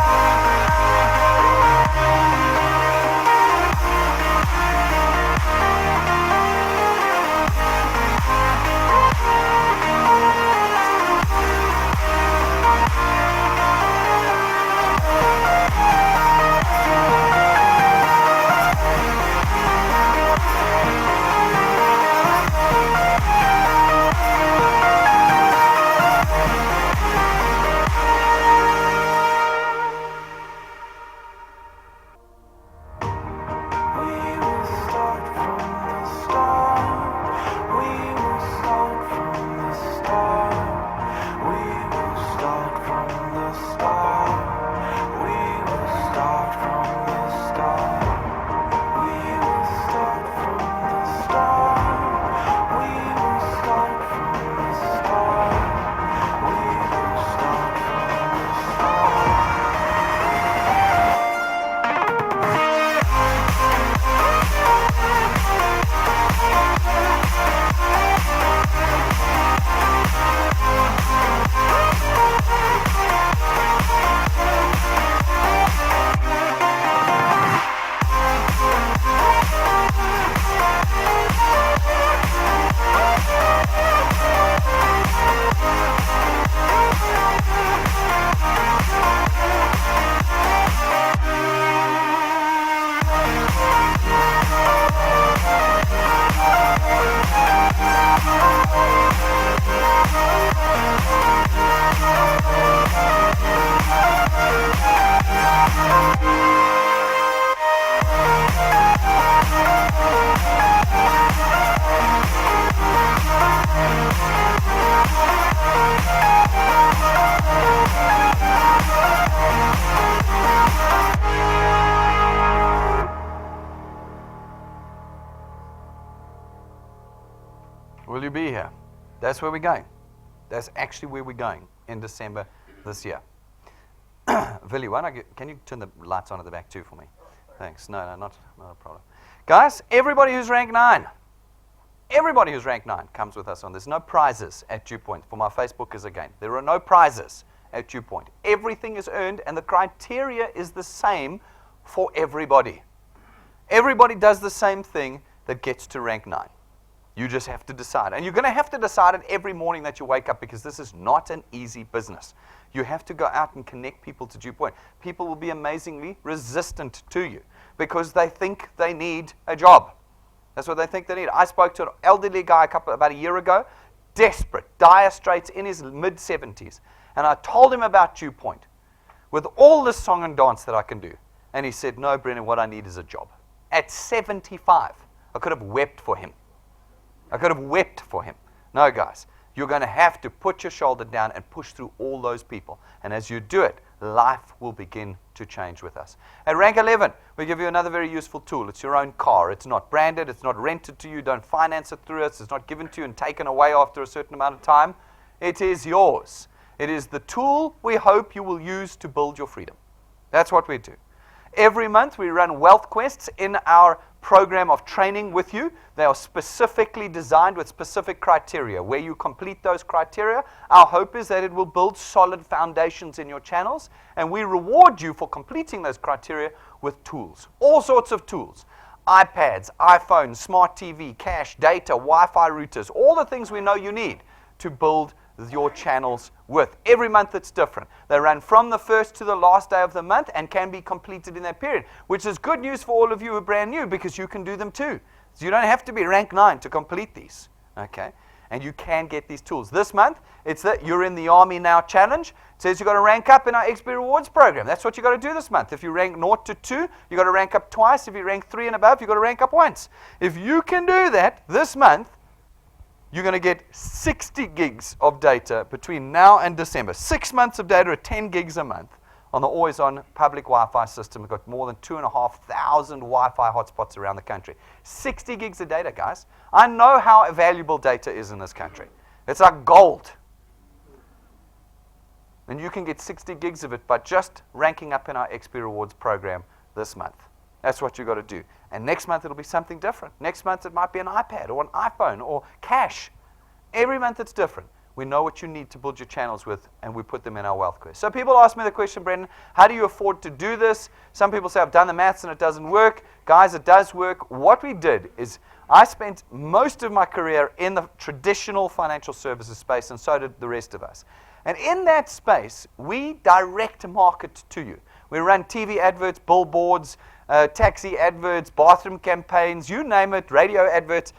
Will you be here? That's where we're going. That's actually where we're going in December this year. Villy, can you turn the lights on at the back too for me? Thanks. No, not a problem. Guys, everybody who's ranked 9 comes with us on this. No prizes at DuePoint. For my Facebookers again, there are no prizes at DuePoint. Everything is earned, and the criteria is the same for everybody. Everybody does the same thing that gets to rank 9. You just have to decide. And you're going to have to decide it every morning that you wake up, because this is not an easy business. You have to go out and connect people to DuePoint. People will be amazingly resistant to you because they think they need a job. That's what they think they need. I spoke to an elderly guy about a year ago, desperate, dire straits, in his mid-70s. And I told him about DuePoint with all this song and dance that I can do. And he said, no, Brennan, what I need is a job. At 75, I could have wept for him. I could have wept for him. No, guys, you're going to have to put your shoulder down and push through all those people. And as you do it, life will begin to change with us. At rank 11, we give you another very useful tool. It's your own car. It's not branded. It's not rented to you. Don't finance it through us. It's not given to you and taken away after a certain amount of time. It is yours. It is the tool we hope you will use to build your freedom. That's what we do. Every month we run wealth quests in our program of training with you. They are specifically designed with specific criteria. Where you complete those criteria, our hope is that it will build solid foundations in your channels, and we reward you for completing those criteria with tools. All sorts of tools. iPads, iPhones, smart TV, cache, data, Wi-Fi routers, all the things we know you need to build your channels with. Every month it's different. They run from the first to the last day of the month and can be completed in that period, which is good news for all of you who are brand new, because you can do them too. So you don't have to be rank 9 to complete these. Okay? And you can get these tools. This month, it's that You're in the Army Now challenge. It says you've got to rank up in our XP Rewards program. That's what you've got to do this month. If you rank 0 to 2, you've got to rank up twice. If you rank 3 and above, you've got to rank up once. If you can do that this month, you're going to get 60 gigs of data between now and December. 6 months of data at 10 gigs a month on the always-on public Wi-Fi system. We've got more than 2,500 Wi-Fi hotspots around the country. 60 gigs of data, guys. I know how valuable data is in this country. It's like gold. And you can get 60 gigs of it by just ranking up in our XP Rewards program this month. That's what you've got to do. And next month it'll be something different. Next month it might be an iPad or an iPhone or cash. Every month it's different. We know what you need to build your channels with, and we put them in our wealth quest. So people ask me the question, Brendan, how do you afford to do this? Some people say, I've done the maths and it doesn't work. Guys, it does work. What we did is I spent most of my career in the traditional financial services space, and so did the rest of us. And in that space, we direct market to you. We run TV adverts, billboards, taxi adverts, bathroom campaigns, you name it, radio adverts.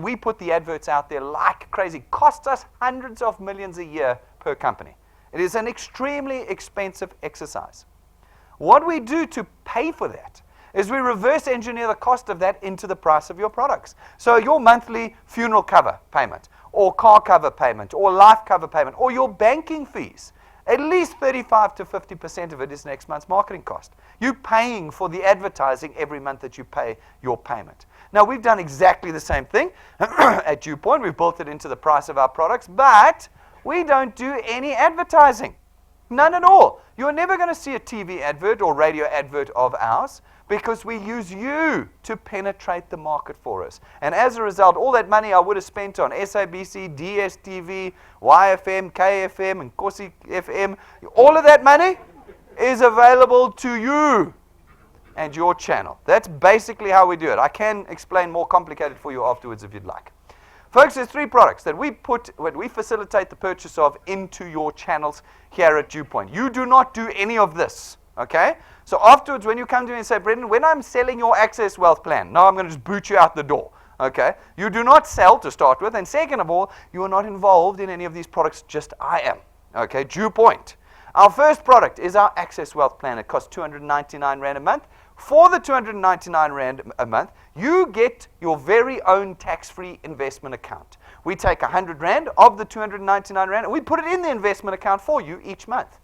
We put the adverts out there like crazy. Costs us hundreds of millions a year per company. It is an extremely expensive exercise. What we do to pay for that is we reverse engineer the cost of that into the price of your products. So your monthly funeral cover payment, or car cover payment, or life cover payment, or your banking fees, at least 35 to 50% of it is next month's marketing cost. You're paying for the advertising every month that you pay your payment. Now, we've done exactly the same thing at DuePoint. We've built it into the price of our products, but we don't do any advertising. None at all. You're never going to see a TV advert or radio advert of ours, because we use you to penetrate the market for us. And as a result, all that money I would have spent on SABC, DSTV, YFM, KFM, and Kosi FM, all of that money is available to you and your channel. That's basically how we do it. I can explain more complicated for you afterwards if you'd like. Folks, there's 3 products that we facilitate the purchase of into your channels here at DuePoint. You do not do any of this, okay? So afterwards, when you come to me and say, Brendan, when I'm selling your Access Wealth plan, no, I'm going to just boot you out the door, okay? You do not sell to start with, and second of all, you are not involved in any of these products, just I am, okay? DuePoint. Our first product is our Access Wealth plan. It costs 299 Rand a month. For the 299 Rand a month, you get your very own tax-free investment account. We take 100 Rand of the 299 Rand, and we put it in the investment account for you each month.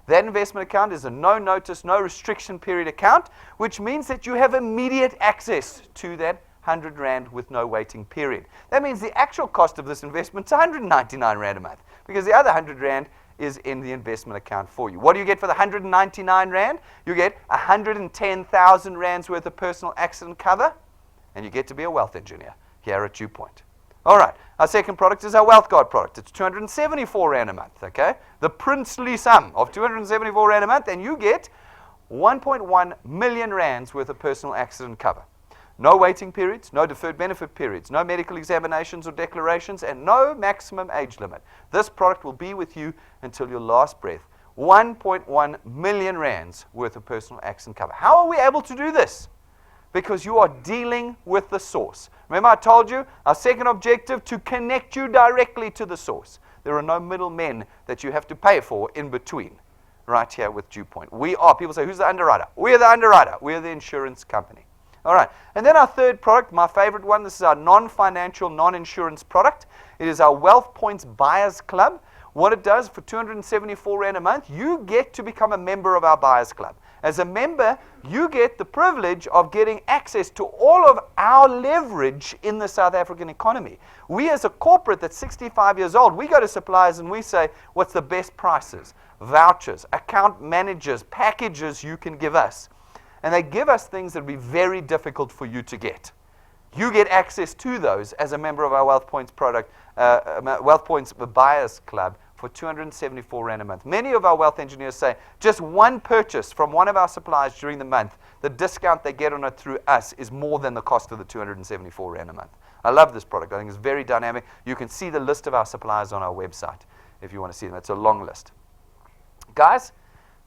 That investment account is a no-notice, no-restriction period account, which means that you have immediate access to that 100 Rand with no waiting period. That means the actual cost of this investment is 199 Rand a month, because the other 100 Rand is in the investment account for you. What do you get for the 199 Rand? You get 110,000 Rands worth of personal accident cover, and you get to be a wealth engineer here at DuePoint. All right, our second product is our Wealth Guard product. It's 274 Rand a month, okay? The princely sum of 274 Rand a month, and you get 1.1 million Rands worth of personal accident cover. No waiting periods, no deferred benefit periods, no medical examinations or declarations, and no maximum age limit. This product will be with you until your last breath. 1.1 million Rands worth of personal accident cover. How are we able to do this? Because you are dealing with the source. Remember I told you, our second objective, to connect you directly to the source. There are no middlemen that you have to pay for in between, right here with DuePoint. We are, people say, who's the underwriter? We are the underwriter. We are the insurance company. All right, and then our third product, my favorite one, this is our non-financial, non-insurance product. It is our Wealth Points Buyers Club. What it does, for 274 Rand a month, you get to become a member of our Buyers Club. As a member, you get the privilege of getting access to all of our leverage in the South African economy. We as a corporate that's 65 years old, we go to suppliers and we say, what's the best prices, vouchers, account managers, packages you can give us. And they give us things that would be very difficult for you to get. You get access to those as a member of our Wealth Points Wealth Points Buyers Club for 274 Rand a month. Many of our wealth engineers say just one purchase from one of our suppliers during the month, the discount they get on it through us is more than the cost of the 274 Rand a month. I love this product. I think it's very dynamic. You can see the list of our suppliers on our website if you want to see them. It's a long list. Guys,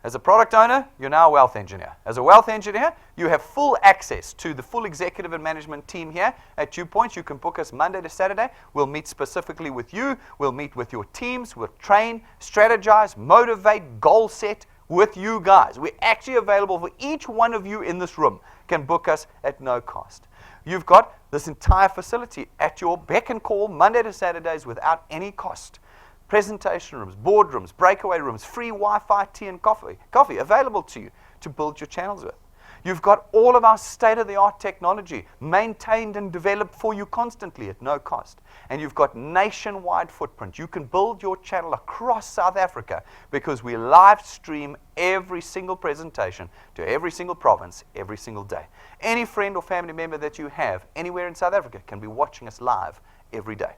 as a product owner, you're now a wealth engineer. As a wealth engineer, you have full access to the full executive and management team here at DuePoint. You can book us Monday to Saturday. We'll meet specifically with you. We'll meet with your teams. We'll train, strategize, motivate, goal set with you guys. We're actually available for each one of you in this room. Can book us at no cost. You've got this entire facility at your beck and call Monday to Saturdays without any cost. Presentation rooms, boardrooms, breakaway rooms, free Wi-Fi, tea and coffee available to you to build your channels with. You've got all of our state-of-the-art technology maintained and developed for you constantly at no cost. And you've got nationwide footprint. You can build your channel across South Africa because we live stream every single presentation to every single province every single day. Any friend or family member that you have anywhere in South Africa can be watching us live every day.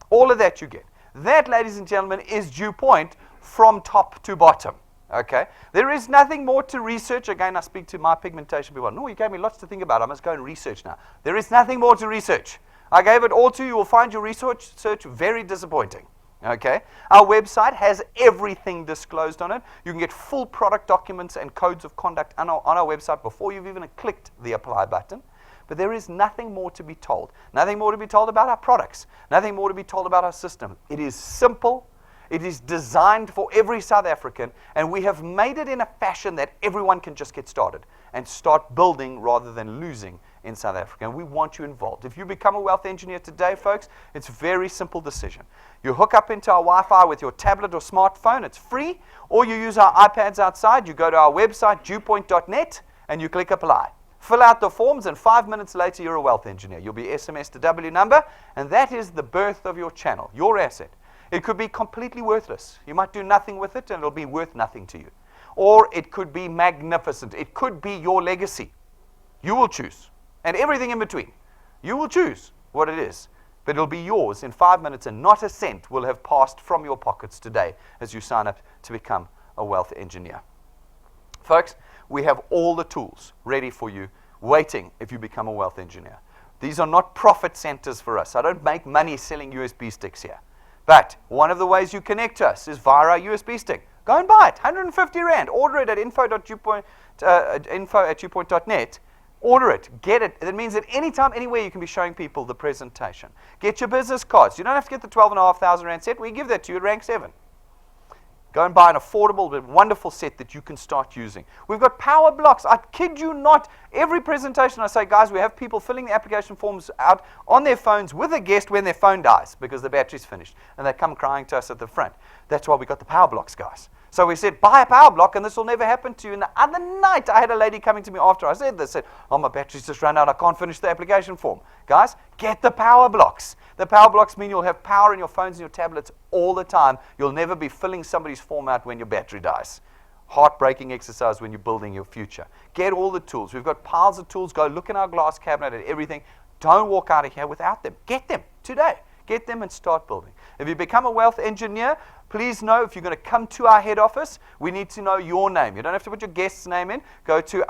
All of that you get. That, ladies and gentlemen, is DuePoint from top to bottom. Okay? There is nothing more to research. Again, I speak to my pigmentation people. No, you gave me lots to think about. I must go and research now. There is nothing more to research. I gave it all to you. You will find your research very disappointing. Okay? Our website has everything disclosed on it. You can get full product documents and codes of conduct on our website before you've even clicked the apply button. But there is nothing more to be told. Nothing more to be told about our products. Nothing more to be told about our system. It is simple. It is designed for every South African. And we have made it in a fashion that everyone can just get started and start building rather than losing in South Africa. And we want you involved. If you become a wealth engineer today, folks, it's a very simple decision. You hook up into our Wi-Fi with your tablet or smartphone. It's free. Or you use our iPads outside. You go to our website, DuePoint.net, and you click apply. Fill out the forms, and 5 minutes later, you're a wealth engineer. You'll be SMS'd a W number, and that is the birth of your channel, your asset. It could be completely worthless. You might do nothing with it, and it'll be worth nothing to you. Or it could be magnificent. It could be your legacy. You will choose, and everything in between. You will choose what it is, but it'll be yours in 5 minutes, and not a cent will have passed from your pockets today as you sign up to become a wealth engineer. Folks, we have all the tools ready for you, waiting if you become a wealth engineer. These are not profit centers for us. I don't make money selling USB sticks here. But one of the ways you connect to us is via our USB stick. Go and buy it, 150 Rand. Order it at info@DuePoint.net. Order it, get it. That means that anytime, anywhere, you can be showing people the presentation. Get your business cards. You don't have to get the 12,500 Rand set. We give that to you at rank 7. Go and buy an affordable but wonderful set that you can start using. We've got power blocks. I kid you not. Every presentation I say, guys, we have people filling the application forms out on their phones with a guest when their phone dies because the battery's finished. And they come crying to us at the front. That's why we got the power blocks, guys. So we said, buy a power block and this will never happen to you. And the other night, I had a lady coming to me after I said this, said, oh, my battery's just run out. I can't finish the application form. Guys, get the power blocks. The power blocks mean you'll have power in your phones and your tablets all the time. You'll never be filling somebody's form out when your battery dies. Heartbreaking exercise when you're building your future. Get all the tools. We've got piles of tools. Go look in our glass cabinet at everything. Don't walk out of here without them. Get them today. Get them and start building. If you become a wealth engineer, please know if you're going to come to our head office, we need to know your name. You don't have to put your guest's name in. Go to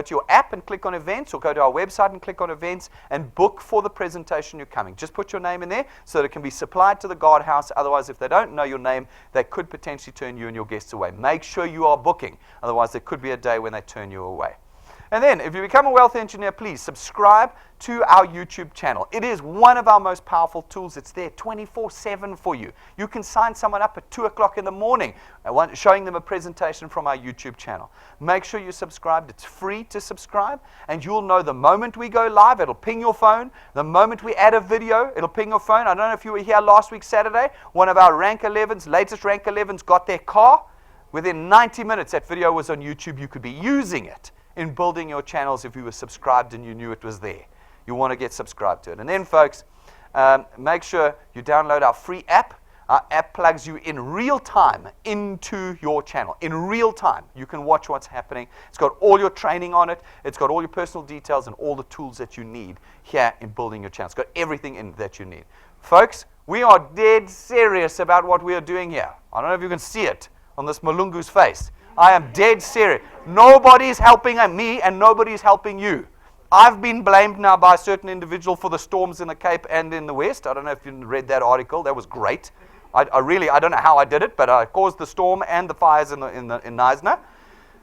your app and click on events, or go to our website and click on events and book for the presentation you're coming. Just put your name in there so that it can be supplied to the guardhouse. Otherwise, if they don't know your name, they could potentially turn you and your guests away. Make sure you are booking. Otherwise, there could be a day when they turn you away. And then, if you become a wealth engineer, please subscribe to our YouTube channel. It is one of our most powerful tools. It's there 24/7 for you. You can sign someone up at 2 o'clock in the morning, showing them a presentation from our YouTube channel. Make sure you're subscribed. It's free to subscribe, and you'll know the moment we go live, it'll ping your phone. The moment we add a video, it'll ping your phone. I don't know if you were here last week, Saturday. One of our Rank 11s, latest Rank 11s, got their car. Within 90 minutes, that video was on YouTube. You could be using it in building your channels if you were subscribed and you knew it was there. You want to get subscribed to it. And then, folks, make sure you download our free app. Our app plugs you in real time into your channel. In real time, you can watch what's happening. It's got all your training on it. It's got all your personal details and all the tools that you need here in building your channel. It's got everything in that you need. Folks, we are dead serious about what we are doing here. I don't know if you can see it on this Malungu's face. I am dead serious. Nobody's helping me and nobody's helping you. I've been blamed now by a certain individual for the storms in the Cape and in the West. I don't know if you read that article. That was great. I don't know how I did it, but I caused the storm and the fires in Knysna.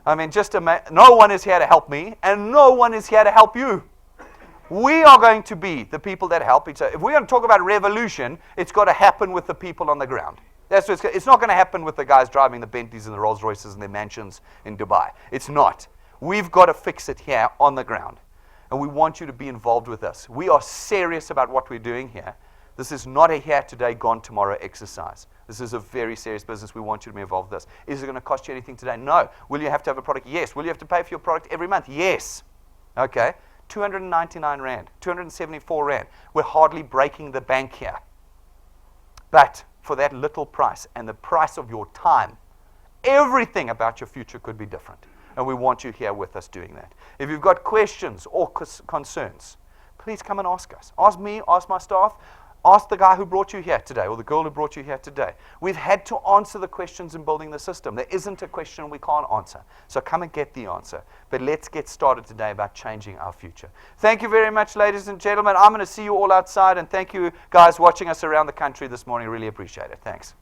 I mean, no one is here to help me, and no one is here to help you. We are going to be the people that help each other. If we're going to talk about revolution, it's got to happen with the people on the ground. It's not going to happen with the guys driving the Bentleys and the Rolls Royces and their mansions in Dubai. It's not. We've got to fix it here on the ground. And we want you to be involved with us. We are serious about what we're doing here. This is not a here today, gone tomorrow exercise. This is a very serious business. We want you to be involved with us. Is it going to cost you anything today? No. Will you have to have a product? Yes. Will you have to pay for your product every month? Yes. Okay. 299 Rand, 274 Rand. We're hardly breaking the bank here. But for that little price and the price of your time, everything about your future could be different. And we want you here with us doing that. If you've got questions or concerns, please come and ask us. Ask me, ask my staff, ask the guy who brought you here today or the girl who brought you here today. We've had to answer the questions in building the system. There isn't a question we can't answer. So come and get the answer. But let's get started today about changing our future. Thank you very much, ladies and gentlemen. I'm going to see you all outside, and thank you guys watching us around the country this morning. Really appreciate it. Thanks.